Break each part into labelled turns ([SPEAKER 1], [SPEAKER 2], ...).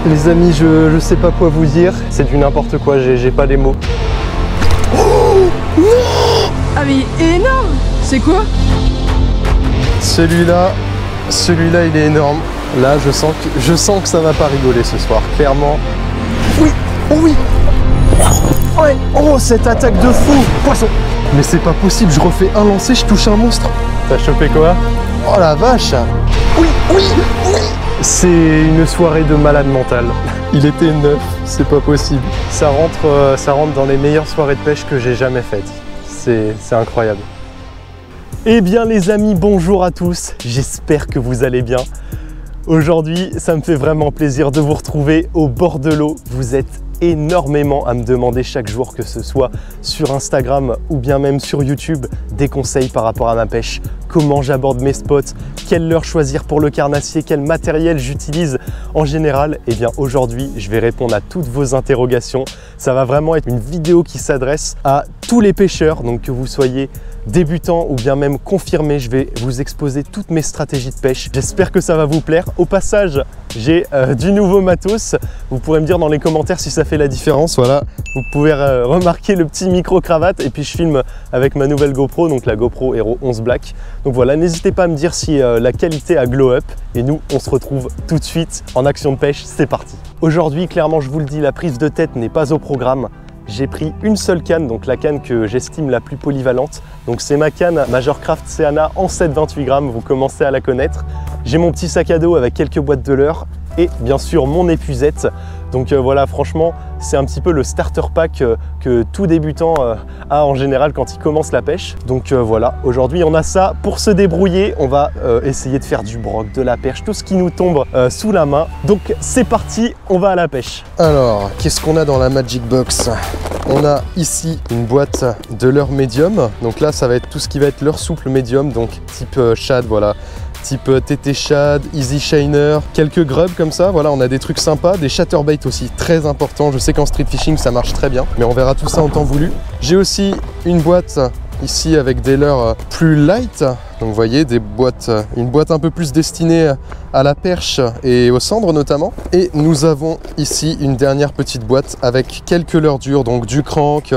[SPEAKER 1] Les amis, je sais pas quoi vous dire. C'est du n'importe quoi, j'ai pas les mots. Oh non!
[SPEAKER 2] Ah mais énorme! C'est quoi?
[SPEAKER 1] Celui-là, il est énorme. Là, je sens que ça va pas rigoler ce soir, clairement. Oui, oh oui. Ouais, oh, cette attaque de fou. Poisson. Mais c'est pas possible, je refais un lancer, je touche un monstre. T'as chopé quoi? Oh la vache. Oui, oui, oui. C'est une soirée de malade mental. Il était neuf, c'est pas possible. Ça rentre dans les meilleures soirées de pêche que j'ai jamais faites. C'est incroyable. Eh bien les amis, bonjour à tous. J'espère que vous allez bien. Aujourd'hui, ça me fait vraiment plaisir de vous retrouver au bord de l'eau. Vous êtes énormément à me demander chaque jour, que ce soit sur Instagram ou bien même sur YouTube, des conseils par rapport à ma pêche, comment j'aborde mes spots, quelle leurre choisir pour le carnassier, quel matériel j'utilise en général. Et bien aujourd'hui, je vais répondre à toutes vos interrogations. Ça va vraiment être une vidéo qui s'adresse à tous les pêcheurs, donc que vous soyez débutant ou bien même confirmé, je vais vous exposer toutes mes stratégies de pêche. J'espère que ça va vous plaire. Au passage, j'ai du nouveau matos. Vous pourrez me dire dans les commentaires si ça fait la différence. Voilà, vous pouvez remarquer le petit micro-cravate. Et puis je filme avec ma nouvelle GoPro, donc la GoPro Hero 11 Black. Donc voilà, n'hésitez pas à me dire si la qualité a glow up. Et nous, on se retrouve tout de suite en action de pêche. C'est parti. Aujourd'hui, clairement, je vous le dis, la prise de tête n'est pas au programme. J'ai pris une seule canne, donc la canne que j'estime la plus polyvalente. Donc c'est ma canne Majorcraft Seana en 7,28 grammes, vous commencez à la connaître. J'ai mon petit sac à dos avec quelques boîtes de leurre et bien sûr mon épuisette. Donc voilà, franchement, c'est un petit peu le starter pack que tout débutant a en général quand il commence la pêche. Donc voilà, aujourd'hui on a ça pour se débrouiller. On va essayer de faire du broc, de la perche, tout ce qui nous tombe sous la main. Donc c'est parti, on va à la pêche. Alors, qu'est-ce qu'on a dans la Magic Box? On a ici une boîte de leurre médium. Donc là, ça va être tout ce qui va être leurre souple médium, donc type shad, voilà. Type TT Shad, Easy Shiner, quelques grubs comme ça. Voilà, on a des trucs sympas, des chatterbaits aussi, très important. Je sais qu'en street fishing, ça marche très bien, mais on verra tout ça en temps voulu. J'ai aussi une boîte ici avec des leurres plus light. Donc vous voyez, une boîte un peu plus destinée à la perche et aux cendres notamment. Et nous avons ici une dernière petite boîte avec quelques leurres dures, donc du crank,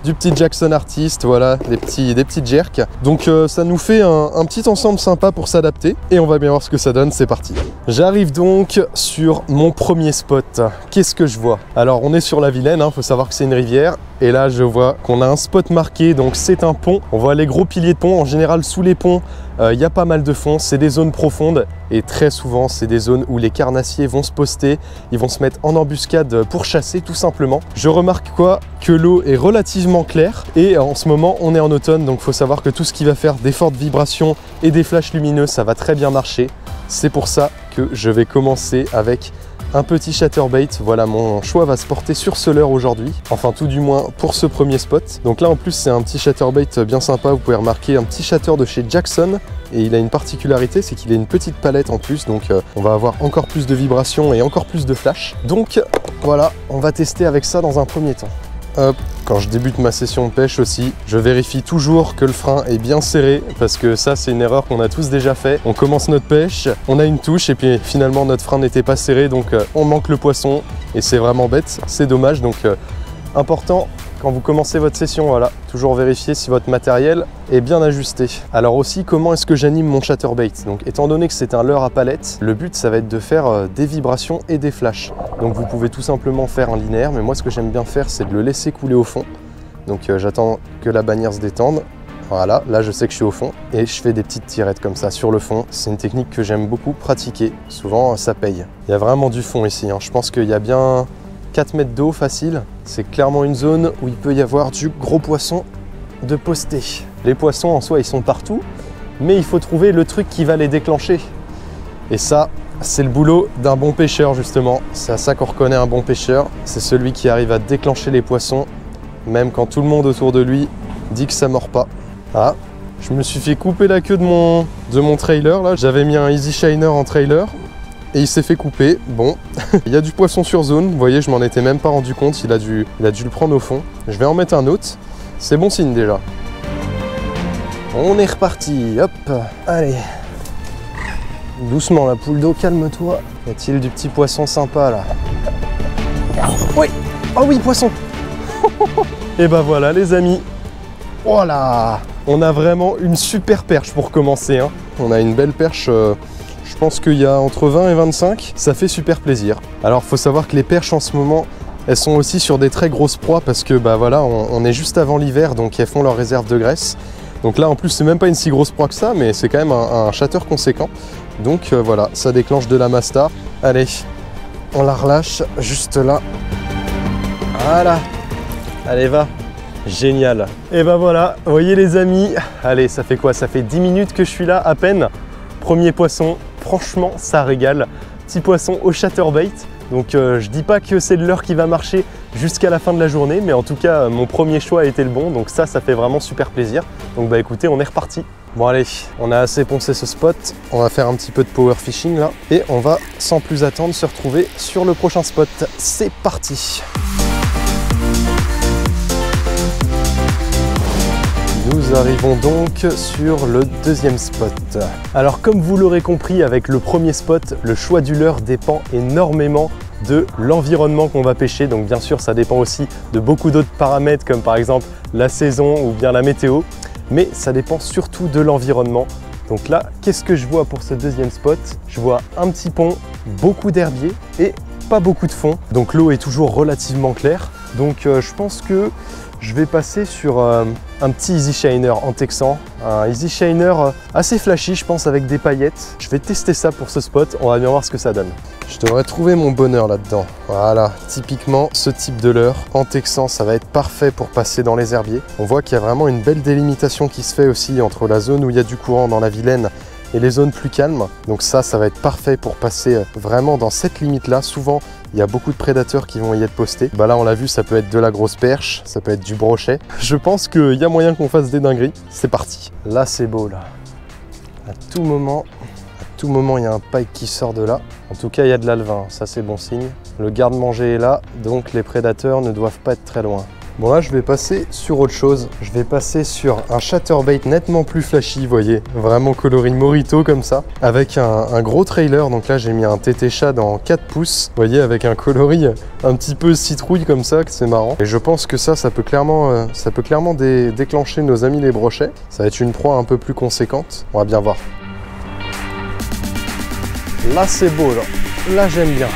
[SPEAKER 1] du petit Jackson Artist, voilà, des petits jerks. Donc ça nous fait un petit ensemble sympa pour s'adapter et on va bien voir ce que ça donne, c'est parti. J'arrive donc sur mon premier spot. Qu'est-ce que je vois? Alors on est sur la Vilaine, hein, faut savoir que c'est une rivière. Et là je vois qu'on a un spot marqué, donc c'est un pont. On voit les gros piliers de pont, en général sous les ponts, il y a pas mal de fond, c'est des zones profondes et très souvent c'est des zones où les carnassiers vont se poster, ils vont se mettre en embuscade pour chasser tout simplement. Je remarque quoi? Que l'eau est relativement claire et en ce moment on est en automne, donc il faut savoir que tout ce qui va faire des fortes vibrations et des flashs lumineux, ça va très bien marcher. C'est pour ça que je vais commencer avec un petit chatterbait. Voilà, mon choix va se porter sur ce leurre aujourd'hui, enfin tout du moins pour ce premier spot. Donc là en plus c'est un petit chatterbait bien sympa, vous pouvez remarquer un petit chatter de chez Jackson et il a une particularité, c'est qu'il a une petite palette en plus, donc on va avoir encore plus de vibrations et encore plus de flash. Donc voilà, on va tester avec ça dans un premier temps. Hop. Quand je débute ma session de pêche aussi, je vérifie toujours que le frein est bien serré parce que ça c'est une erreur qu'on a tous déjà fait. On commence notre pêche, on a une touche et puis finalement notre frein n'était pas serré, donc on manque le poisson et c'est vraiment bête, c'est dommage. Donc important quand vous commencez votre session, voilà, toujours vérifier si votre matériel est bien ajusté. Alors aussi, comment est-ce que j'anime mon chatterbait? Donc étant donné que c'est un leurre à palette, le but ça va être de faire des vibrations et des flashs. Donc vous pouvez tout simplement faire un linéaire, mais moi ce que j'aime bien faire c'est de le laisser couler au fond. Donc j'attends que la bannière se détende. Voilà, là je sais que je suis au fond et je fais des petites tirettes comme ça sur le fond. C'est une technique que j'aime beaucoup pratiquer, souvent ça paye. Il y a vraiment du fond ici, hein. Je pense qu'il y a bien 4 mètres d'eau facile. C'est clairement une zone où il peut y avoir du gros poisson de posté. Les poissons en soi ils sont partout, mais il faut trouver le truc qui va les déclencher. Et ça, c'est le boulot d'un bon pêcheur justement. C'est à ça qu'on reconnaît un bon pêcheur. C'est celui qui arrive à déclencher les poissons, même quand tout le monde autour de lui dit que ça mord pas. Ah, je me suis fait couper la queue de mon trailer là. J'avais mis un Easy Shiner en trailer et il s'est fait couper. Bon, il y a du poisson sur zone, vous voyez, je m'en étais même pas rendu compte, il a dû le prendre au fond. Je vais en mettre un autre, c'est bon signe déjà. On est reparti, hop, allez. Doucement la poule d'eau, calme-toi. Y a-t-il du petit poisson sympa là? Oui. Oh oui, poisson. Et ben voilà les amis. Voilà. On a vraiment une super perche pour commencer, hein. On a une belle perche, je pense qu'il y a entre 20 et 25. Ça fait super plaisir. Alors faut savoir que les perches en ce moment, elles sont aussi sur des très grosses proies parce que bah voilà, on est juste avant l'hiver, donc elles font leur réserve de graisse. Donc là en plus c'est même pas une si grosse proie que ça, mais c'est quand même un chateur conséquent. Donc voilà, ça déclenche de la mastar. Allez, on la relâche juste là. Voilà. Allez va. Génial. Et ben voilà, vous voyez les amis. Allez, ça fait quoi? Ça fait 10 minutes que je suis là à peine. Premier poisson, franchement ça régale. Petit poisson au chatterbait. Donc je dis pas que c'est le leurre qui va marcher jusqu'à la fin de la journée, mais en tout cas mon premier choix a été le bon, donc ça fait vraiment super plaisir. Donc bah écoutez, on est reparti. Bon allez, on a assez poncé ce spot, on va faire un petit peu de power fishing là, et on va sans plus attendre se retrouver sur le prochain spot. C'est parti. Nous arrivons donc sur le deuxième spot. Alors comme vous l'aurez compris avec le premier spot, le choix du leurre dépend énormément de l'environnement qu'on va pêcher. Donc bien sûr ça dépend aussi de beaucoup d'autres paramètres comme par exemple la saison ou bien la météo. Mais ça dépend surtout de l'environnement. Donc là, qu'est-ce que je vois pour ce deuxième spot? Je vois un petit pont, beaucoup d'herbiers et pas beaucoup de fond. Donc l'eau est toujours relativement claire. Donc je pense que je vais passer sur un petit Easy Shiner en texan. Un Easy Shiner assez flashy, je pense, avec des paillettes. Je vais tester ça pour ce spot, on va bien voir ce que ça donne. Je devrais trouver mon bonheur là-dedans. Voilà, typiquement ce type de leurre en texan, ça va être parfait pour passer dans les herbiers. On voit qu'il y a vraiment une belle délimitation qui se fait aussi entre la zone où il y a du courant dans la Vilaine et les zones plus calmes. Donc ça va être parfait pour passer vraiment dans cette limite-là. Souvent, il y a beaucoup de prédateurs qui vont y être postés. Bah là, on l'a vu, ça peut être de la grosse perche, ça peut être du brochet. Je pense qu'il y a moyen qu'on fasse des dingueries. C'est parti. Là, c'est beau, là. À tout moment, il y a un pike qui sort de là. En tout cas, il y a de l'alevin, ça c'est bon signe. Le garde-manger est là, donc les prédateurs ne doivent pas être très loin. Bon là, je vais passer sur autre chose. Je vais passer sur un chatterbait nettement plus flashy, vous voyez. Vraiment coloris Morito comme ça. Avec un gros trailer. Donc là, j'ai mis un TT Shad en 4 pouces. Vous voyez, avec un coloris un petit peu citrouille comme ça, que c'est marrant. Et je pense que ça peut clairement, déclencher nos amis les brochets. Ça va être une proie un peu plus conséquente. On va bien voir. Là, c'est beau, là. Là, j'aime bien.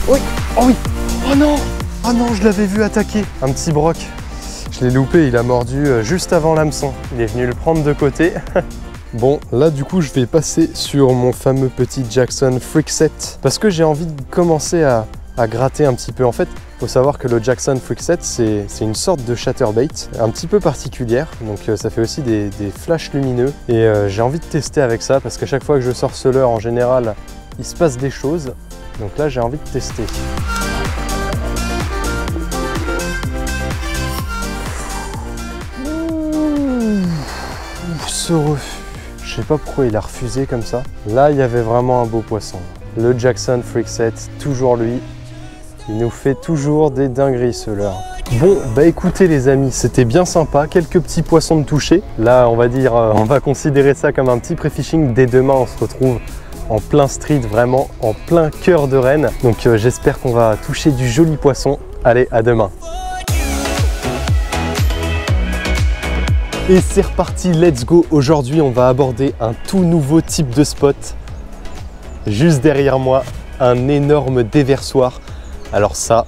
[SPEAKER 1] Oui, oh oui, oh non, oh non, je l'avais vu attaquer. Un petit broc, je l'ai loupé, il a mordu juste avant l'hameçon. Il est venu le prendre de côté. Bon, là du coup, je vais passer sur mon fameux petit Jackson Freakset parce que j'ai envie de commencer à gratter un petit peu. En fait, il faut savoir que le Jackson Freakset, c'est une sorte de chatterbait un petit peu particulière. Donc ça fait aussi des flashs lumineux et j'ai envie de tester avec ça parce qu'à chaque fois que je sors ce leurre, en général, il se passe des choses. Donc là, j'ai envie de tester. Ce refus. Je sais pas pourquoi il a refusé comme ça. Là, il y avait vraiment un beau poisson. Le Jackson Freakset, toujours lui. Il nous fait toujours des dingueries, ce leurre. Bon, bah écoutez les amis, c'était bien sympa. Quelques petits poissons de toucher. Là, on va dire, on va considérer ça comme un petit pré-fishing. Dès demain, on se retrouve en plein street, vraiment en plein cœur de Rennes. Donc j'espère qu'on va toucher du joli poisson. Allez, à demain. Et c'est reparti, let's go. Aujourd'hui, on va aborder un tout nouveau type de spot. Juste derrière moi, un énorme déversoir. Alors ça,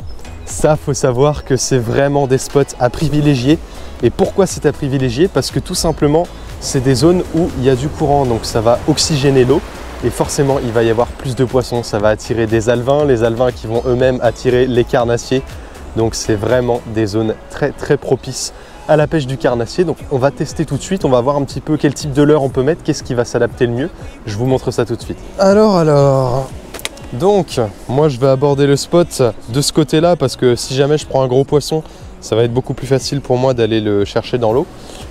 [SPEAKER 1] faut savoir que c'est vraiment des spots à privilégier. Et pourquoi c'est à privilégier? Parce que tout simplement, c'est des zones où il y a du courant, donc ça va oxygéner l'eau. Et forcément, il va y avoir plus de poissons. Ça va attirer des alevins, les alevins qui vont eux-mêmes attirer les carnassiers. Donc c'est vraiment des zones très très propices à la pêche du carnassier. Donc on va tester tout de suite, on va voir un petit peu quel type de leurre on peut mettre, qu'est-ce qui va s'adapter le mieux. Je vous montre ça tout de suite. Alors. Donc, moi je vais aborder le spot de ce côté-là parce que si jamais je prends un gros poisson, ça va être beaucoup plus facile pour moi d'aller le chercher dans l'eau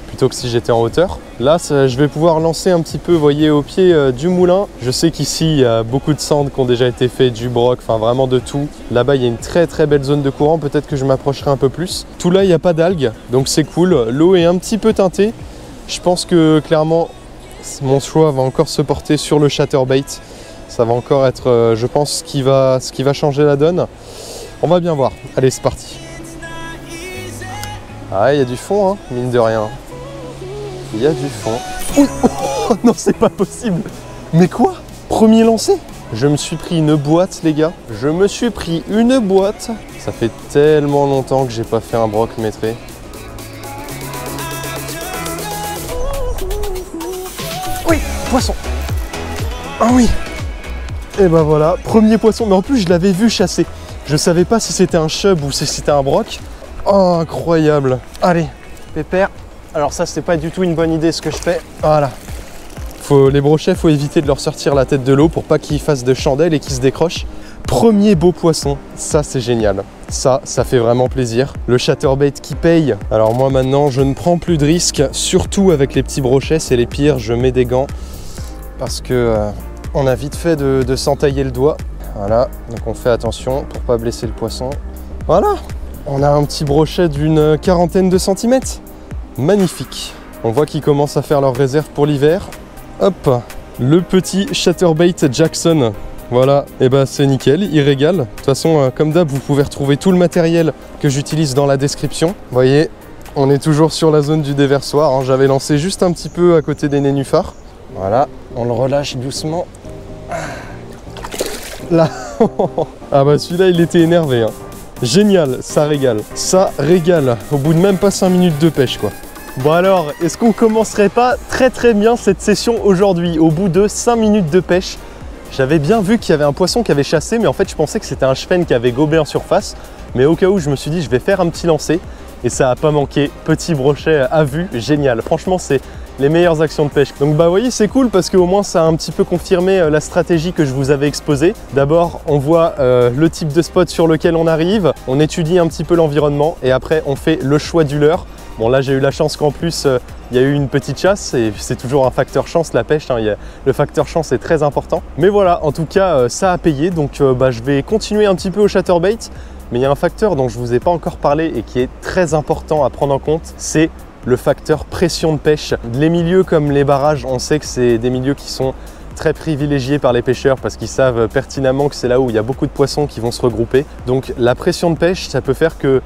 [SPEAKER 1] plutôt que si j'étais en hauteur. Là, je vais pouvoir lancer un petit peu, vous voyez, au pied du moulin. Je sais qu'ici, il y a beaucoup de sandres qui ont déjà été faits, du broc, enfin vraiment de tout. Là-bas, il y a une très très belle zone de courant, peut-être que je m'approcherai un peu plus. Tout là, il n'y a pas d'algues, donc c'est cool. L'eau est un petit peu teintée. Je pense que clairement, mon choix va encore se porter sur le chatterbait. Ça va encore être, je pense, ce qui va changer la donne. On va bien voir. Allez, c'est parti. Ah, il y a du fond, hein, mine de rien. Il y a du fond. Oui. Oh, non, c'est pas possible. Mais quoi? Premier lancé? Je me suis pris une boîte, les gars. Je me suis pris une boîte. Ça fait tellement longtemps que j'ai pas fait un broc métré. Oui, poisson. Ah oui. Et ben voilà, premier poisson. Mais en plus, je l'avais vu chasser. Je savais pas si c'était un chub ou si c'était un broc. Oh, incroyable. Allez, pépère. Alors ça, c'est pas du tout une bonne idée ce que je fais. Voilà. Les brochets, faut éviter de leur sortir la tête de l'eau pour pas qu'ils fassent de chandelle et qu'ils se décrochent. Premier beau poisson, ça c'est génial. Ça fait vraiment plaisir. Le chatterbait qui paye. Alors moi maintenant, je ne prends plus de risques, surtout avec les petits brochets, c'est les pires. Je mets des gants parce que on a vite fait de s'entailler le doigt. Voilà, donc on fait attention pour pas blesser le poisson. Voilà, on a un petit brochet d'une quarantaine de centimètres. Magnifique. On voit qu'ils commencent à faire leur réserve pour l'hiver. Hop, le petit chatterbait Jackson. Voilà, et bah c'est nickel, il régale. De toute façon, comme d'hab, vous pouvez retrouver tout le matériel que j'utilise dans la description. Vous voyez, on est toujours sur la zone du déversoir, hein. J'avais lancé juste un petit peu à côté des nénuphars. Voilà, on le relâche doucement. Là, ah bah celui-là, il était énervé, hein. Génial, ça régale. Ça régale, au bout de même pas 5 minutes de pêche, quoi. Bon alors, est-ce qu'on commencerait pas très bien cette session aujourd'hui, au bout de 5 minutes de pêche? J'avais bien vu qu'il y avait un poisson qui avait chassé, mais en fait je pensais que c'était un chevenne qui avait gobé en surface. Mais au cas où, je me suis dit je vais faire un petit lancer, et ça a pas manqué. Petit brochet à vue, génial. Franchement, c'est les meilleures actions de pêche. Donc bah vous voyez, c'est cool parce qu'au moins ça a un petit peu confirmé la stratégie que je vous avais exposée. D'abord, on voit le type de spot sur lequel on arrive, on étudie un petit peu l'environnement, et après on fait le choix du leurre. Bon là j'ai eu la chance qu'en plus il y a eu une petite chasse, et c'est toujours un facteur chance la pêche, hein, le facteur chance est très important. Mais voilà, en tout cas ça a payé, donc je vais continuer un petit peu au chatterbait. Mais il y a un facteur dont je ne vous ai pas encore parlé et qui est très important à prendre en compte, c'est le facteur pression de pêche. Les milieux comme les barrages, on sait que c'est des milieux qui sont très privilégiés par les pêcheurs parce qu'ils savent pertinemment que c'est là où il y a beaucoup de poissons qui vont se regrouper. Donc la pression de pêche, ça peut faire que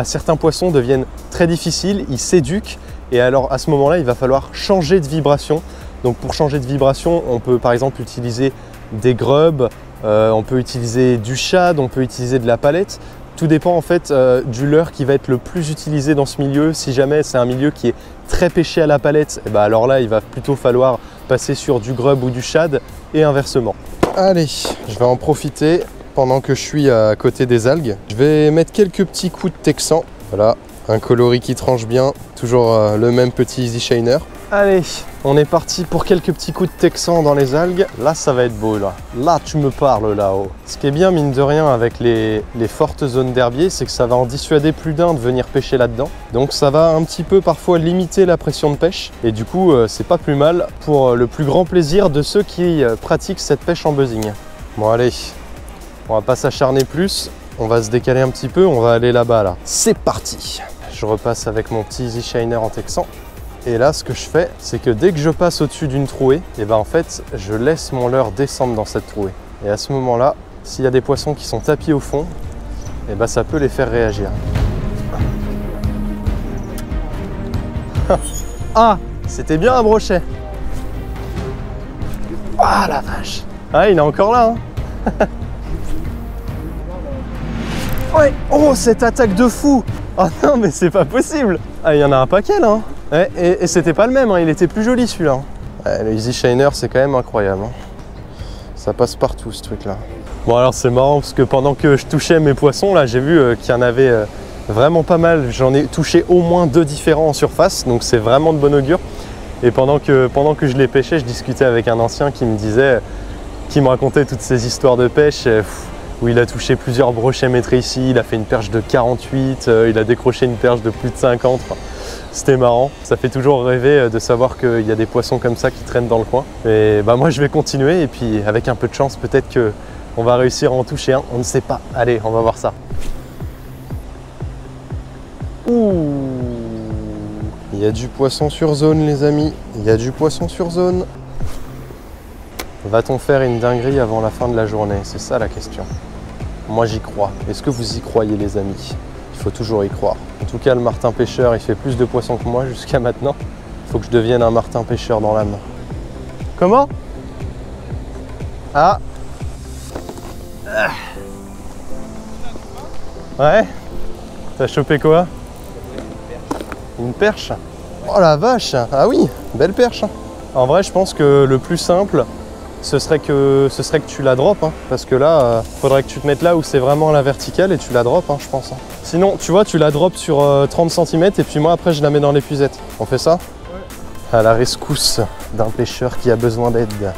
[SPEAKER 1] certains poissons deviennent très difficiles, ils s'éduquent, et alors à ce moment-là, il va falloir changer de vibration. Donc pour changer de vibration, on peut par exemple utiliser des grubs, on peut utiliser du shad, on peut utiliser de la palette. Tout dépend en fait du leurre qui va être le plus utilisé dans ce milieu. Si jamais c'est un milieu qui est très pêché à la palette, et alors là il va plutôt falloir passer sur du grub ou du shad, et inversement. Allez, je vais en profiter pendant que je suis à côté des algues. Je vais mettre quelques petits coups de texan. Voilà, un coloris qui tranche bien, toujours le même petit easy shiner. Allez, on est parti pour quelques petits coups de texan dans les algues. Là, ça va être beau, là. Là, tu me parles, là-haut. Ce qui est bien, mine de rien, avec les fortes zones d'herbier, c'est que ça va en dissuader plus d'un de venir pêcher là-dedans. Donc, ça va un petit peu, parfois, limiter la pression de pêche. Et du coup, c'est pas plus mal pour le plus grand plaisir de ceux qui pratiquent cette pêche en buzzing. Bon, allez, on va pas s'acharner plus. On va se décaler un petit peu, on va aller là-bas, là. C'est parti! Je repasse avec mon petit easy shiner en texan. Et là, ce que je fais, c'est que dès que je passe au-dessus d'une trouée, et en fait, je laisse mon leurre descendre dans cette trouée. Et à ce moment-là, s'il y a des poissons qui sont tapis au fond, et ça peut les faire réagir. Ah, c'était bien un brochet. Ah la vache. Ah, il est encore là, hein. Ouais. Oh, cette attaque de fou. Oh non, mais c'est pas possible. Ah, il y en a un paquet là, hein. Ouais, et c'était pas le même, hein, il était plus joli celui-là. Ouais, le easy shiner, c'est quand même incroyable, hein. Ça passe partout ce truc là. Bon alors c'est marrant parce que pendant que je touchais mes poissons là, j'ai vu qu'il y en avait vraiment pas mal. J'en ai touché au moins 2 différents en surface, donc c'est vraiment de bon augure. Et pendant que je les pêchais, je discutais avec un ancien qui me disait, qui me racontait toutes ces histoires de pêche où il a touché plusieurs brochets métrés ici, il a fait une perche de 48, il a décroché une perche de plus de 50. C'était marrant, ça fait toujours rêver de savoir qu'il y a des poissons comme ça qui traînent dans le coin. Et moi je vais continuer, et puis avec un peu de chance, peut-être qu'on va réussir à en toucher un, on ne sait pas. Allez, on va voir ça. Ouh, y a du poisson sur zone les amis, il y a du poisson sur zone. Va-t-on faire une dinguerie avant la fin de la journée? C'est ça la question. Moi j'y crois. Est-ce que vous y croyez les amis? Il faut toujours y croire. En tout cas le martin pêcheur il fait plus de poissons que moi jusqu'à maintenant. Il faut que je devienne un martin pêcheur dans l'âme. Comment? Ah. Ouais. T'as chopé quoi? Une perche. Oh la vache. Ah oui, belle perche. En vrai je pense que le plus simple ce serait que tu la droppes, hein, parce que là, faudrait que tu te mettes là où c'est vraiment à la verticale et tu la droppes, hein, je pense. Hein. Sinon, tu vois, tu la droppes sur 30 cm et puis moi après je la mets dans l'épuisette. On fait ça? Ouais. À la rescousse d'un pêcheur qui a besoin d'aide.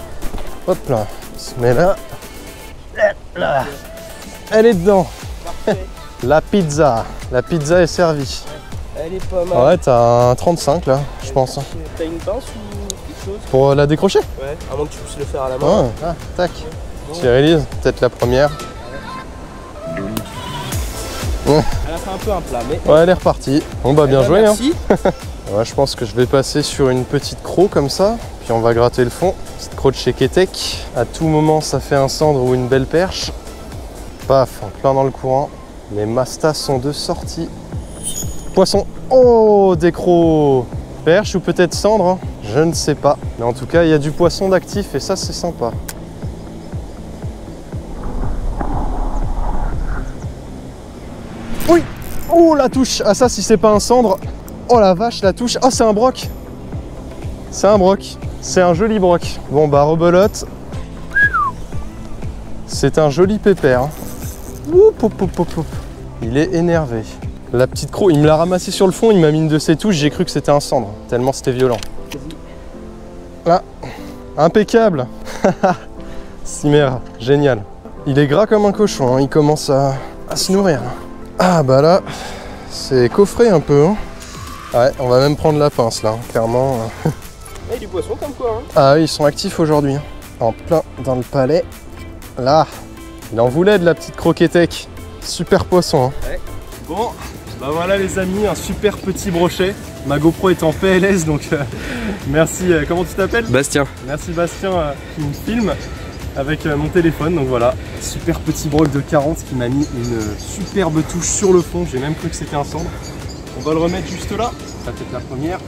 [SPEAKER 1] Hop là, on se met là. Là. Elle est dedans. La pizza est servie.
[SPEAKER 3] Elle est pas mal.
[SPEAKER 1] Ouais, t'as un 35 là, je pense.
[SPEAKER 3] T'as une pince ou quelque chose?
[SPEAKER 1] Pour la décrocher?
[SPEAKER 3] Ouais, à moins que tu puisses le faire à la main.
[SPEAKER 1] Ouais. Ah, tac. Cyril, peut-être la première.
[SPEAKER 3] Elle a fait un peu un plat, mais...
[SPEAKER 1] Ouais, elle est repartie. Bon bah bien joué.
[SPEAKER 3] Merci.
[SPEAKER 1] Hein. Ouais, je pense que je vais passer sur une petite croc comme ça, puis on va gratter le fond. Petite croc de chez Ketek. À tout moment, ça fait un cendre ou une belle perche. Paf, en plein dans le courant. Les mastas sont de sortie. Poisson. Oh, des crocs. Perche ou peut-être cendre, hein. Je ne sais pas. Mais en tout cas, il y a du poisson d'actif et ça, c'est sympa. Oui. Oh, la touche. Ah ça, si c'est pas un cendre. Oh la vache, la touche. Oh, c'est un broc. C'est un broc. C'est un joli broc. Bon, bah, rebelote. C'est un joli pépère. Hein. Oup, oup, oup, oup, oup. Il est énervé. La petite croc, il me l'a ramassé sur le fond, il m'a mis une de ses touches, j'ai cru que c'était un cendre, tellement c'était violent. Là, impeccable. Cimer, génial. Il est gras comme un cochon, hein. Il commence à se nourrir. Ah bah là, c'est coffré un peu. Hein. Ouais, on va même prendre la pince là, clairement.
[SPEAKER 3] Il y a du poisson comme quoi. Hein.
[SPEAKER 1] Ah oui, ils sont actifs aujourd'hui. Hein. En plein dans le palais. Là, il en voulait de la petite croquetec. Super poisson. Hein. Ouais. Bon, bah voilà les amis, un super petit brochet. Ma GoPro est en PLS, donc merci. Comment tu t'appelles?
[SPEAKER 3] Bastien.
[SPEAKER 1] Merci Bastien qui me filme avec mon téléphone. Donc voilà, super petit broc de 40 qui m'a mis une superbe touche sur le fond. J'ai même cru que c'était un cendre. On va le remettre juste là. Ça peut être la première.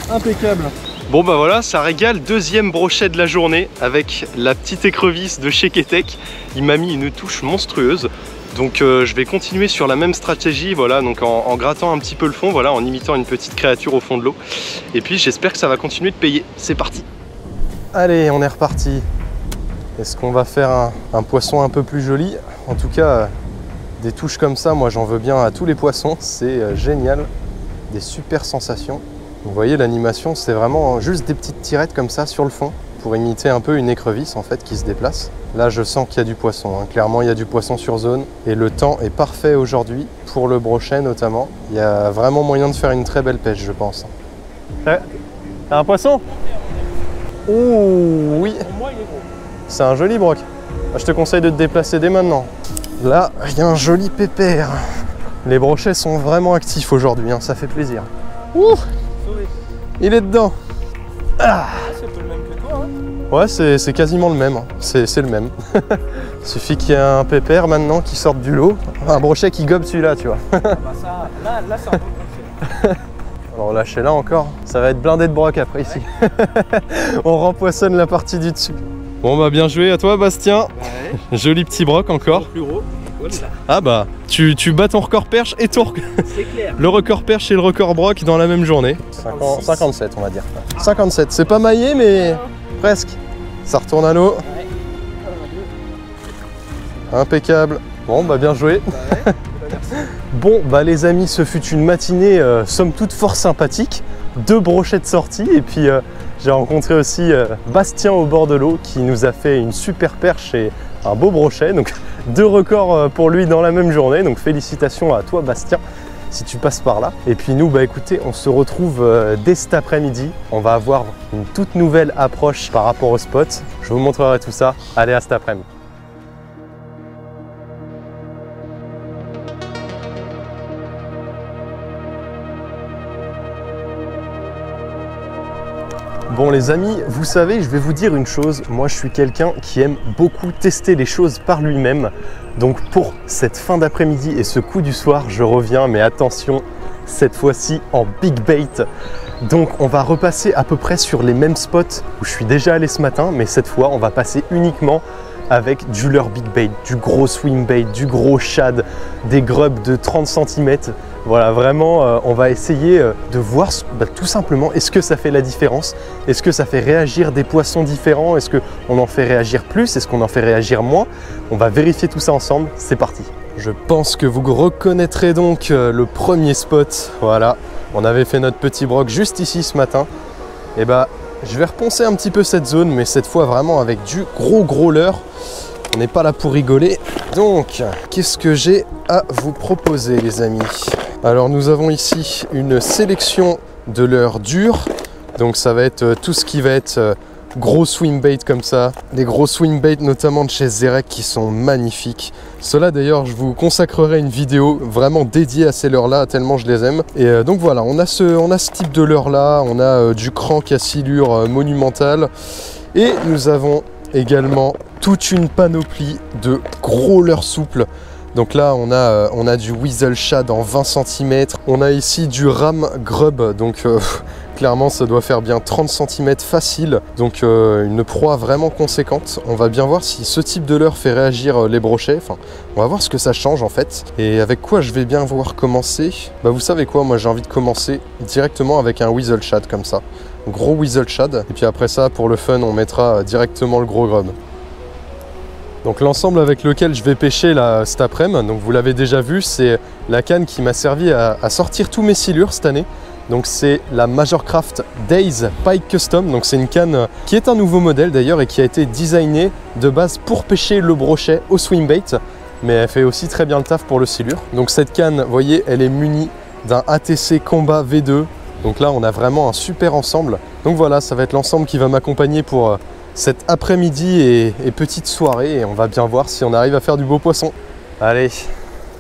[SPEAKER 1] Impeccable. Bon bah voilà, ça régale, deuxième brochet de la journée avec la petite écrevisse de chez Ketek. Il m'a mis une touche monstrueuse. Donc je vais continuer sur la même stratégie, voilà, donc en grattant un petit peu le fond, voilà, en imitant une petite créature au fond de l'eau. Et puis j'espère que ça va continuer de payer. C'est parti. Allez, on est reparti. Est-ce qu'on va faire un poisson un peu plus joli? En tout cas, des touches comme ça, moi j'en veux bien à tous les poissons. C'est génial. Des super sensations. Vous voyez l'animation, c'est vraiment juste des petites tirettes comme ça sur le fond pour imiter un peu une écrevisse en fait qui se déplace. Là je sens qu'il y a du poisson, hein. Clairement il y a du poisson sur zone et le temps est parfait aujourd'hui pour le brochet notamment. Il y a vraiment moyen de faire une très belle pêche je pense. T'as un poisson? Oh oui, c'est un joli broc. Je te conseille de te déplacer dès maintenant. Là il y a un joli pépère. Les brochets sont vraiment actifs aujourd'hui, hein. Ça fait plaisir. Ouh, il est dedans. Ah.
[SPEAKER 3] C'est un peu le même que toi. Hein.
[SPEAKER 1] Ouais, c'est quasiment le même. C'est le même. Il suffit qu'il y ait un pépère maintenant qui sorte du lot. Un brochet qui gobe celui-là, tu vois.
[SPEAKER 3] Bah ça, là c'est un peu compliqué.
[SPEAKER 1] Alors lâchez là encore. Ça va être blindé de broc après ici. On rempoissonne la partie du dessus. Bon bah bien joué à toi Bastien. Ouais. Joli petit broc encore.
[SPEAKER 3] Plus gros.
[SPEAKER 1] Ah bah, tu bats ton record perche et ton le record perche et le record broc dans la même journée. 57 on va dire. 57, c'est pas maillé mais presque. Ça retourne à l'eau. Impeccable. Bon bah bien joué. Bon bah les amis, ce fut une matinée somme toute fort sympathique. 2 brochets de sortie et puis j'ai rencontré aussi Bastien au bord de l'eau qui nous a fait une super perche et un beau brochet. Donc 2 records pour lui dans la même journée. Donc félicitations à toi Bastien si tu passes par là. Et puis nous bah écoutez, on se retrouve dès cet après-midi. On va avoir une toute nouvelle approche par rapport au spot. Je vous montrerai tout ça. Allez, à cet après-midi. Bon les amis, vous savez, je vais vous dire une chose, moi je suis quelqu'un qui aime beaucoup tester les choses par lui-même. Donc pour cette fin d'après-midi et ce coup du soir, je reviens, mais attention, cette fois-ci en big bait. Donc on va repasser à peu près sur les mêmes spots où je suis déjà allé ce matin, mais cette fois on va passer uniquement avec du leurre big bait, du gros swing bait, du gros shad, des grubs de 30 cm. Voilà, vraiment, on va essayer de voir tout simplement est-ce que ça fait la différence, est-ce que ça fait réagir des poissons différents, est-ce qu'on en fait réagir plus, est-ce qu'on en fait réagir moins. On va vérifier tout ça ensemble, c'est parti. Je pense que vous reconnaîtrez donc le premier spot. Voilà, on avait fait notre petit broc juste ici ce matin. Et bah, je vais reponcer un petit peu cette zone, mais cette fois vraiment avec du gros leurre. On n'est pas là pour rigoler. Donc, qu'est-ce que j'ai à vous proposer les amis? Alors nous avons ici une sélection de leurres durs. Donc ça va être tout ce qui va être gros swing bait comme ça. Des gros swing bait notamment de chez Zerek qui sont magnifiques. Ceux-là d'ailleurs, je vous consacrerai une vidéo vraiment dédiée à ces leurres-là, tellement je les aime. Et donc voilà, on a ce type de leurre-là. On a du crank à silure monumentale. Et nous avons également toute une panoplie de gros leurres souples. Donc là, on a du weasel shad en 20 cm. On a ici du ram grub. Donc clairement, ça doit faire bien 30 cm facile. Donc une proie vraiment conséquente. On va bien voir si ce type de leurre fait réagir les brochets. Enfin, on va voir ce que ça change en fait. Et avec quoi je vais bien voir commencer. Bah vous savez quoi, moi j'ai envie de commencer directement avec un weasel shad comme ça. Gros weasel shad. Et puis après ça, pour le fun, on mettra directement le gros grub. Donc l'ensemble avec lequel je vais pêcher là, cet après-midi, donc vous l'avez déjà vu, c'est la canne qui m'a servi à sortir tous mes silures cette année. Donc c'est la Majorcraft Days Pike Custom. Donc c'est une canne qui est un nouveau modèle d'ailleurs et qui a été designée de base pour pêcher le brochet au swing bait. Mais elle fait aussi très bien le taf pour le silure. Donc cette canne, vous voyez, elle est munie d'un ATC Combat V2. Donc là on a vraiment un super ensemble. Donc voilà, ça va être l'ensemble qui va m'accompagner pour cet après-midi et petite soirée, et on va bien voir si on arrive à faire du beau poisson. Allez,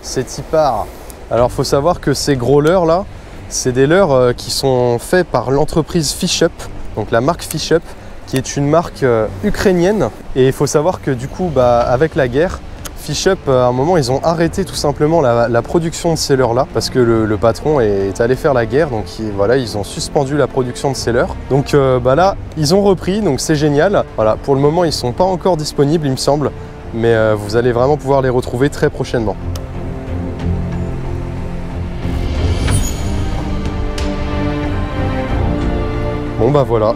[SPEAKER 1] c'est y part. Alors faut savoir que ces gros leurres là, c'est des leurres qui sont faits par l'entreprise Fish Up, donc la marque Fish Up, qui est une marque ukrainienne. Et il faut savoir que du coup, avec la guerre, Fish Up, à un moment, ils ont arrêté tout simplement la production de ces leurres-là parce que le patron est allé faire la guerre. Donc voilà, ils ont suspendu la production de ces leurres. Donc là, ils ont repris, donc c'est génial. Voilà, pour le moment, ils ne sont pas encore disponibles, il me semble. Mais vous allez vraiment pouvoir les retrouver très prochainement. Bon bah voilà.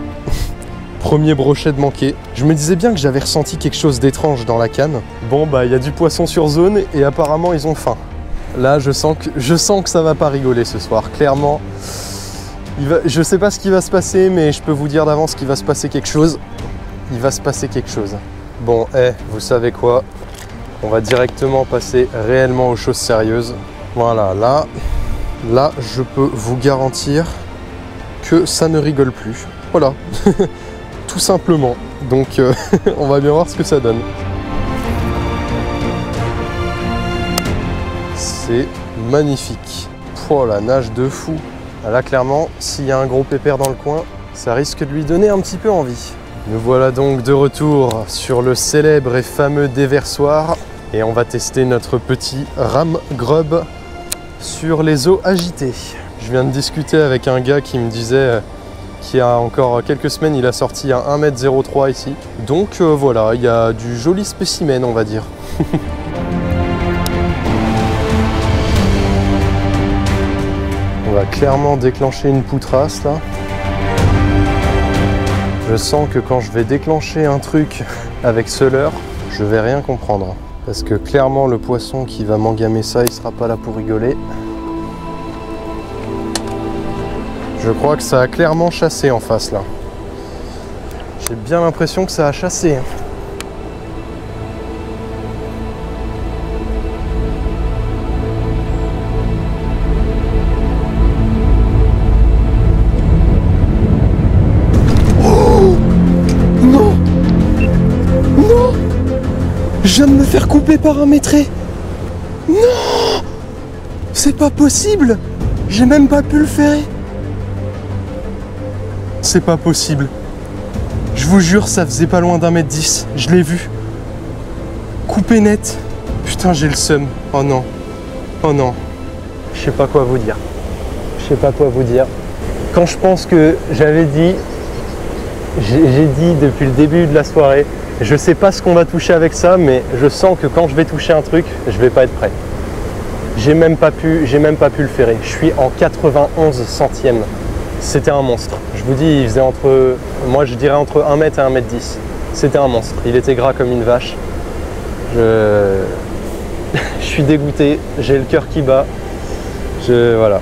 [SPEAKER 1] Premier brochet de manqué. Je me disais bien que j'avais ressenti quelque chose d'étrange dans la canne. Bon bah il y a du poisson sur zone et apparemment ils ont faim. Là je sens que ça va pas rigoler ce soir. Clairement, je sais pas ce qui va se passer, mais je peux vous dire d'avance qu'il va se passer quelque chose. Il va se passer quelque chose. Bon, vous savez quoi? On va directement passer réellement aux choses sérieuses. Voilà, là je peux vous garantir que ça ne rigole plus. Voilà. Tout simplement. Donc on va bien voir ce que ça donne. C'est magnifique. Oh la nage de fou. Là clairement, s'il y a un gros pépère dans le coin, ça risque de lui donner un petit peu envie. Nous voilà donc de retour sur le célèbre et fameux déversoir. Et on va tester notre petit ram grub sur les eaux agitées. Je viens de discuter avec un gars qui me disait qu'il y a encore quelques semaines, il a sorti un 1,03 m ici. Donc voilà, il y a du joli spécimen, on va dire. On va clairement déclencher une poutrasse là. Je sens que quand je vais déclencher un truc avec ce leurre, je vais rien comprendre. Parce que clairement le poisson qui va m'engamer ça, il sera pas là pour rigoler. Je crois que ça a clairement chassé en face là. J'ai bien l'impression que ça a chassé. Oh non! Non! Je viens de me faire couper par un maitré. Non! C'est pas possible! J'ai même pas pu le faire. C'est pas possible. Je vous jure, ça faisait pas loin d'1m10. Je l'ai vu. Coupé net. Putain, j'ai le seum. Oh non. Oh non. Je sais pas quoi vous dire. Je sais pas quoi vous dire. Quand je pense que j'avais dit, j'ai dit depuis le début de la soirée, je sais pas ce qu'on va toucher avec ça, mais je sens que quand je vais toucher un truc, je vais pas être prêt. J'ai même pas pu le ferrer. Je suis en 91 centièmes. C'était un monstre. Je vous dis, il faisait moi je dirais entre 1 mètre et 1 mètre 10. C'était un monstre. Il était gras comme une vache. Je suis dégoûté. J'ai le cœur qui bat. Voilà.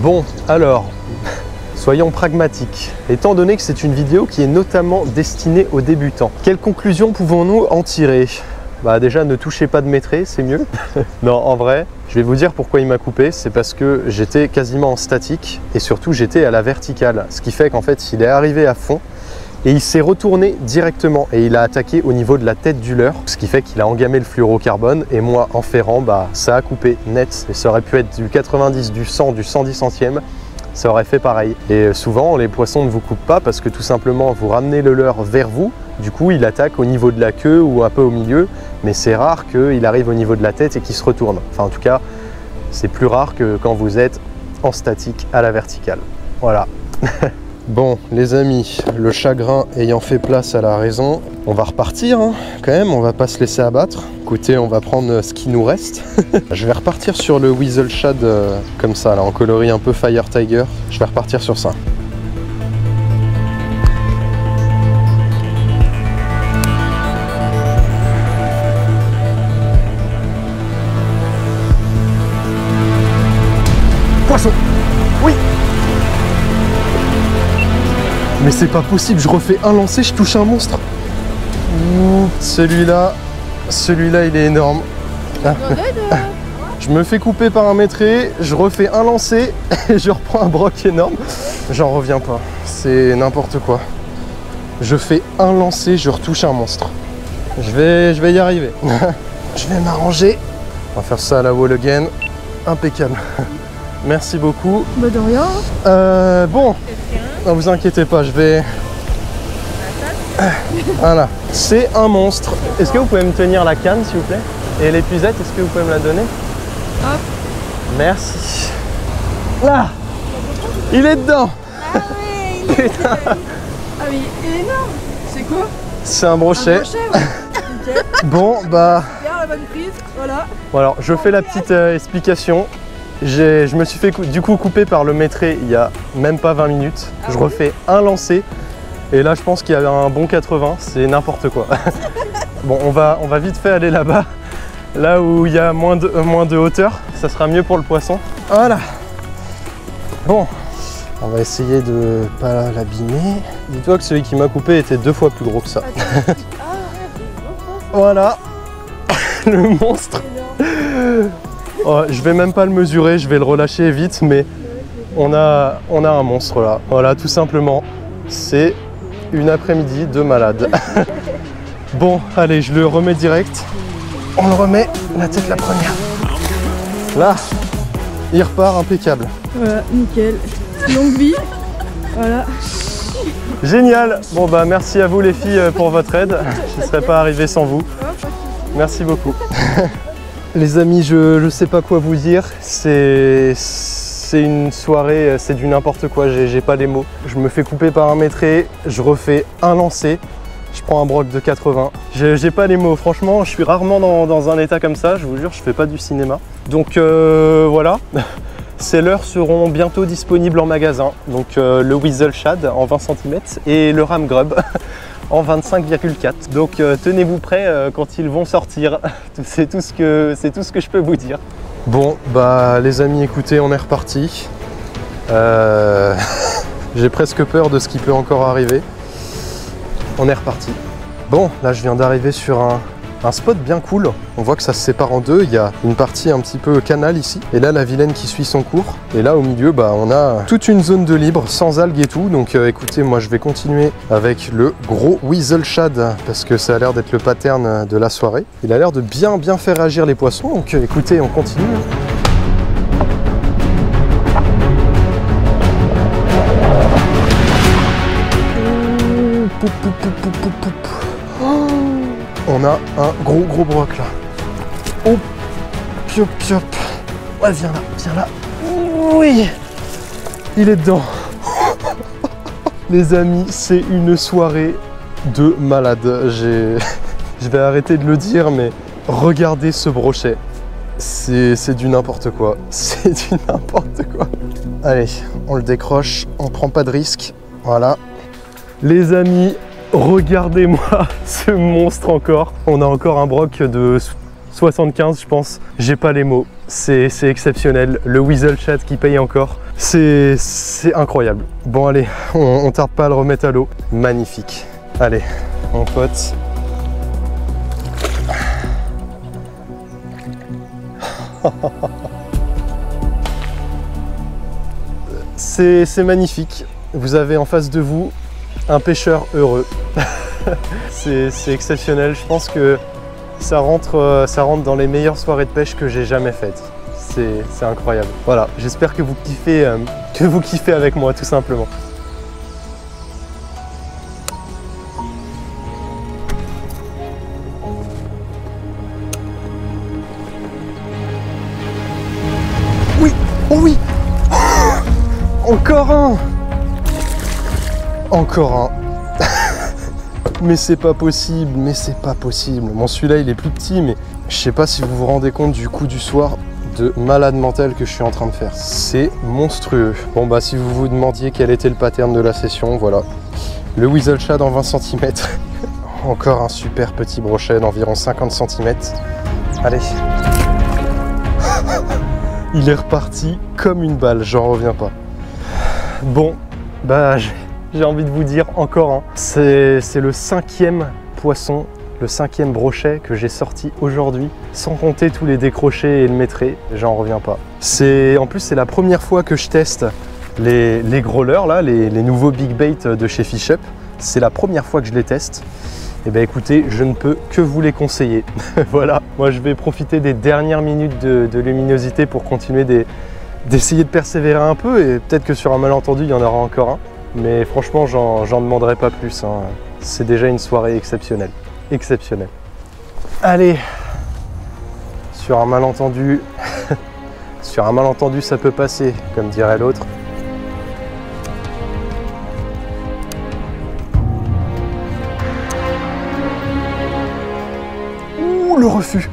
[SPEAKER 1] Bon, alors, soyons pragmatiques. Étant donné que c'est une vidéo qui est notamment destinée aux débutants, quelles conclusions pouvons-nous en tirer? Bah déjà, ne touchez pas de maîtrise, c'est mieux. Non, en vrai, je vais vous dire pourquoi il m'a coupé. C'est parce que j'étais quasiment en statique et surtout j'étais à la verticale. Ce qui fait qu'en fait, il est arrivé à fond et il s'est retourné directement et il a attaqué au niveau de la tête du leurre. Ce qui fait qu'il a engamé le fluorocarbone et moi, en ferrant, bah ça a coupé net. Et ça aurait pu être du 90, du 100, du 110 centièmes. Ça aurait fait pareil. Et souvent, les poissons ne vous coupent pas parce que tout simplement, vous ramenez le leurre vers vous. Du coup, il attaque au niveau de la queue ou un peu au milieu. Mais c'est rare qu'il arrive au niveau de la tête et qu'il se retourne. Enfin, en tout cas, c'est plus rare que quand vous êtes en statique à la verticale. Voilà. Bon, les amis, le chagrin ayant fait place à la raison, on va repartir, hein, quand même, on va pas se laisser abattre. Écoutez, on va prendre ce qui nous reste. Je vais repartir sur le Weasel Shad comme ça, là, en coloris un peu Fire Tiger. Je vais repartir sur ça. Poisson! Oui! Mais c'est pas possible, je refais un lancer, je touche un monstre. Celui-là, il est énorme. Je me fais couper par un maîtré, je refais un lancer et je reprends un broc énorme. J'en reviens pas, c'est n'importe quoi. Je fais un lancer, je retouche un monstre. Je vais y arriver. Je vais m'arranger. On va faire ça à la wall again. Impeccable. Merci beaucoup.
[SPEAKER 2] Bah de rien.
[SPEAKER 1] Bon, ne vous inquiétez pas, je vais... Voilà, c'est un monstre. Est-ce que vous pouvez me tenir la canne, s'il vous plaît? Et l'épuisette, est-ce que vous pouvez me la donner?
[SPEAKER 2] Hop.
[SPEAKER 1] Merci. Là, il est dedans.
[SPEAKER 2] Ah oui, il est dedans. Ah oui, il est énorme. C'est quoi?
[SPEAKER 1] C'est un brochet.
[SPEAKER 2] Un brochet, ouais. Okay.
[SPEAKER 1] Bon, bah...
[SPEAKER 2] Bien la bonne prise, voilà.
[SPEAKER 1] Bon alors, je fais la petite explication. Je me suis fait du coup couper par le maîtré il y a même pas 20 minutes. Je refais un lancer et là je pense qu'il y a un bon 80, c'est n'importe quoi. Bon, on va vite fait aller là-bas, là où il y a moins de hauteur, ça sera mieux pour le poisson. Voilà. Bon, on va essayer de pas l'abîmer. Dis-toi que celui qui m'a coupé était 2 fois plus gros que ça. Voilà, le monstre. Oh, je vais même pas le mesurer, je vais le relâcher vite, mais on a un monstre là. Voilà, tout simplement, c'est une après-midi de malade. Bon, allez, je le remets direct. On le remet la tête la première. Là, il repart impeccable.
[SPEAKER 2] Voilà, nickel. Longue vie. Voilà.
[SPEAKER 1] Génial. Bon bah merci à vous les filles pour votre aide. Je ne serais pas arrivé sans vous. Merci beaucoup. Les amis, je sais pas quoi vous dire, c'est une soirée, c'est du n'importe quoi, j'ai pas les mots. Je me fais couper par un maîtré, je refais un lancer, je prends un broc de 80. J'ai pas les mots, franchement, je suis rarement dans un état comme ça, je vous jure, je fais pas du cinéma. Donc voilà, ces leurres seront bientôt disponibles en magasin. Donc le Weasel Shad en 20 cm et le Ram Grub en 25,4. Donc tenez-vous prêts quand ils vont sortir. C'est tout ce que je peux vous dire. Bon, bah les amis, écoutez, on est reparti. J'ai presque peur de ce qui peut encore arriver. On est reparti. Bon, là je viens d'arriver sur un spot bien cool. On voit que ça se sépare en deux. Il y a une partie un petit peu canal ici. Et là, la Vilaine qui suit son cours. Et là, au milieu, bah, on a toute une zone de libre, sans algues et tout. Donc écoutez, moi je vais continuer avec le gros Weasel Shad parce que ça a l'air d'être le pattern de la soirée. Il a l'air de bien faire réagir les poissons. Donc écoutez, on continue. Oh, on a un gros broc là. Oh, piop piop. Ouais, viens là. Oui, il est dedans. Les amis, c'est une soirée de malade. Je vais arrêter de le dire, mais regardez ce brochet. C'est du n'importe quoi. C'est du n'importe quoi. Allez, on le décroche, on prend pas de risque. Voilà. Les amis, regardez-moi ce monstre encore. On a encore un broc de 75, je pense. J'ai pas les mots. C'est exceptionnel. Le Weasel Chat qui paye encore. C'est incroyable. Bon, allez, on tarde pas à le remettre à l'eau. Magnifique. Allez, mon pote. C'est magnifique. Vous avez en face de vous un pêcheur heureux. C'est exceptionnel. Je pense que ça rentre dans les meilleures soirées de pêche que j'ai jamais faites. C'est incroyable. Voilà, j'espère que vous kiffez avec moi tout simplement. Oui, oh oui, encore un. Encore un. Mais c'est pas possible, Bon, celui-là, il est plus petit, mais je sais pas si vous vous rendez compte du coup du soir de malade mental que je suis en train de faire. C'est monstrueux. Bon, bah, si vous vous demandiez quel était le pattern de la session, voilà. Le Weasel Chat en 20 cm. Encore un super petit brochet d'environ 50 cm. Allez. Il est reparti comme une balle, j'en reviens pas. Bon, bah, j'ai envie de vous dire encore un. C'est le 5e poisson, le 5e brochet que j'ai sorti aujourd'hui, sans compter tous les décrochés et le maîtré, j'en reviens pas. En plus, c'est la première fois que je teste les growlers, là, les nouveaux big bait de chez Fish Up. C'est la première fois que je les teste. Et bien écoutez, je ne peux que vous les conseiller. Voilà, moi je vais profiter des dernières minutes de luminosité pour continuer d'essayer de persévérer un peu, et peut-être que sur un malentendu, il y en aura encore un. Mais franchement, j'en demanderai pas plus, hein. C'est déjà une soirée exceptionnelle. Exceptionnelle. Allez, sur un malentendu, sur un malentendu ça peut passer, comme dirait l'autre. Ouh, le refus.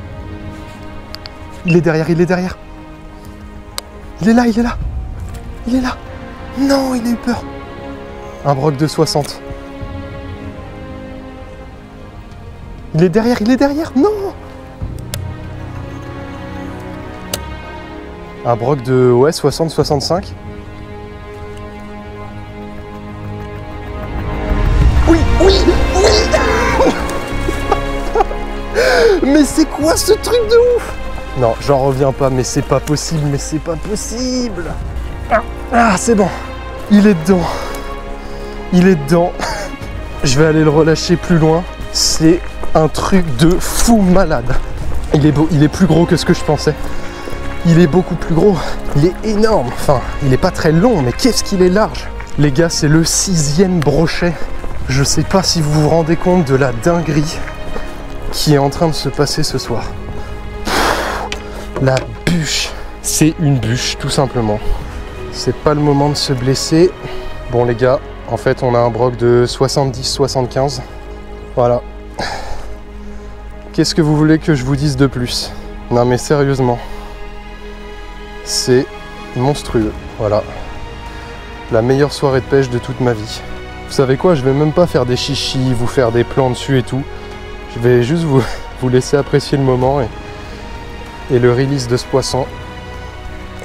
[SPEAKER 1] Il est derrière, il est derrière. Il est là, il est là. Il est là. Non, il a eu peur. Un broc de 60. Il est derrière, non. Un broc de, ouais, 60-65. Oui, oui, oui. Mais c'est quoi ce truc de ouf? Non, j'en reviens pas, mais c'est pas possible, Ah, c'est bon. Il est dedans. Il est dedans. Je vais aller le relâcher plus loin. C'est un truc de fou malade. Il est beau, il est plus gros que ce que je pensais. Il est beaucoup plus gros. Il est énorme. Enfin, il est pas très long, mais qu'est-ce qu'il est large. Les gars, c'est le 6e brochet. Je sais pas si vous vous rendez compte de la dinguerie qui est en train de se passer ce soir. La bûche. C'est une bûche, tout simplement. C'est pas le moment de se blesser. Bon les gars, en fait on a un broc de 70-75. Voilà. Qu'est-ce que vous voulez que je vous dise de plus? Non mais sérieusement. C'est monstrueux. Voilà. La meilleure soirée de pêche de toute ma vie. Vous savez quoi? Je vais même pas faire des chichis, vous faire des plans dessus et tout. Je vais juste vous laisser apprécier le moment et le release de ce poisson.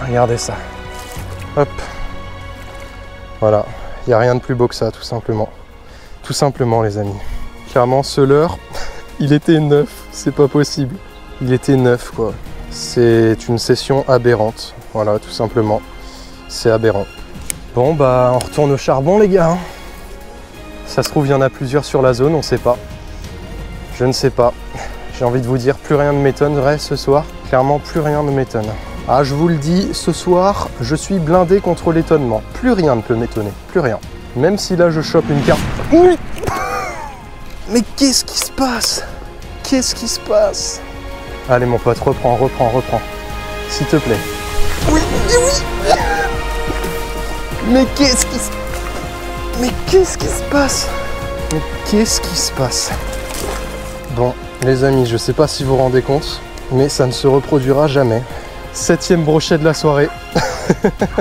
[SPEAKER 1] Regardez ça. Hop. Voilà. Il n'y a rien de plus beau que ça, tout simplement. Tout simplement, les amis. Clairement, ce leurre, il était neuf. C'est pas possible. Il était neuf, quoi. C'est une session aberrante. Voilà, tout simplement. C'est aberrant. Bon, bah, on retourne au charbon, les gars. Hein. Ça se trouve, il y en a plusieurs sur la zone, on sait pas. Je ne sais pas. J'ai envie de vous dire, plus rien ne m'étonnerait ce soir. Clairement, plus rien ne m'étonne. Ah, je vous le dis, ce soir, je suis blindé contre l'étonnement. Plus rien ne peut m'étonner, plus rien. Même si là, je chope une carte... Oui. Mais qu'est-ce qui se passe? Qu'est-ce qui se passe? Allez mon pote, reprends. S'il te plaît. Oui, oui. Mais qu'est-ce qui se... Mais qu'est-ce qui se passe? Mais qu'est-ce qui se passe? Bon, les amis, je sais pas si vous vous rendez compte, mais ça ne se reproduira jamais. 7e brochet de la soirée.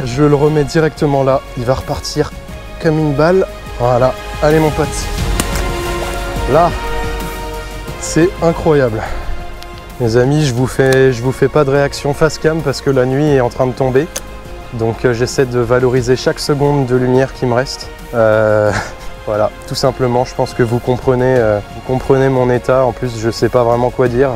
[SPEAKER 1] Je le remets directement là. Il va repartir comme une balle. Voilà. Allez mon pote. Là, c'est incroyable. Les amis, je vous fais pas de réaction face cam parce que la nuit est en train de tomber. Donc j'essaie de valoriser chaque seconde de lumière qui me reste. Voilà, tout simplement, je pense que vous comprenez mon état. En plus, je sais pas vraiment quoi dire.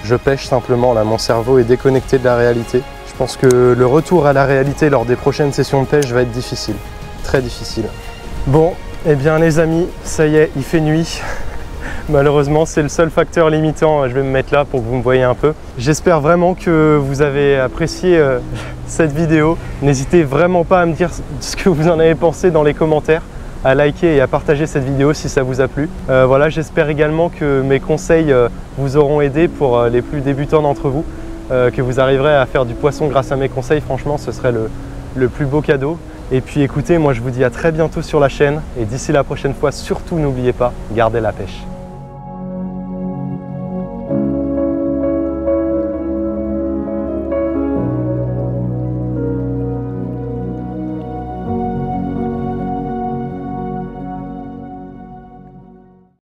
[SPEAKER 1] Je pêche simplement, là, mon cerveau est déconnecté de la réalité. Je pense que le retour à la réalité lors des prochaines sessions de pêche va être difficile, très difficile. Bon, eh bien les amis, ça y est, il fait nuit. Malheureusement, c'est le seul facteur limitant. Je vais me mettre là pour que vous me voyez un peu. J'espère vraiment que vous avez apprécié cette vidéo. N'hésitez vraiment pas à me dire ce que vous en avez pensé dans les commentaires, à liker et à partager cette vidéo si ça vous a plu. Voilà, j'espère également que mes conseils vous auront aidé pour les plus débutants d'entre vous, que vous arriverez à faire du poisson grâce à mes conseils. Franchement, ce serait le plus beau cadeau. Et puis écoutez, moi je vous dis à très bientôt sur la chaîne et d'ici la prochaine fois, surtout n'oubliez pas, gardez la pêche.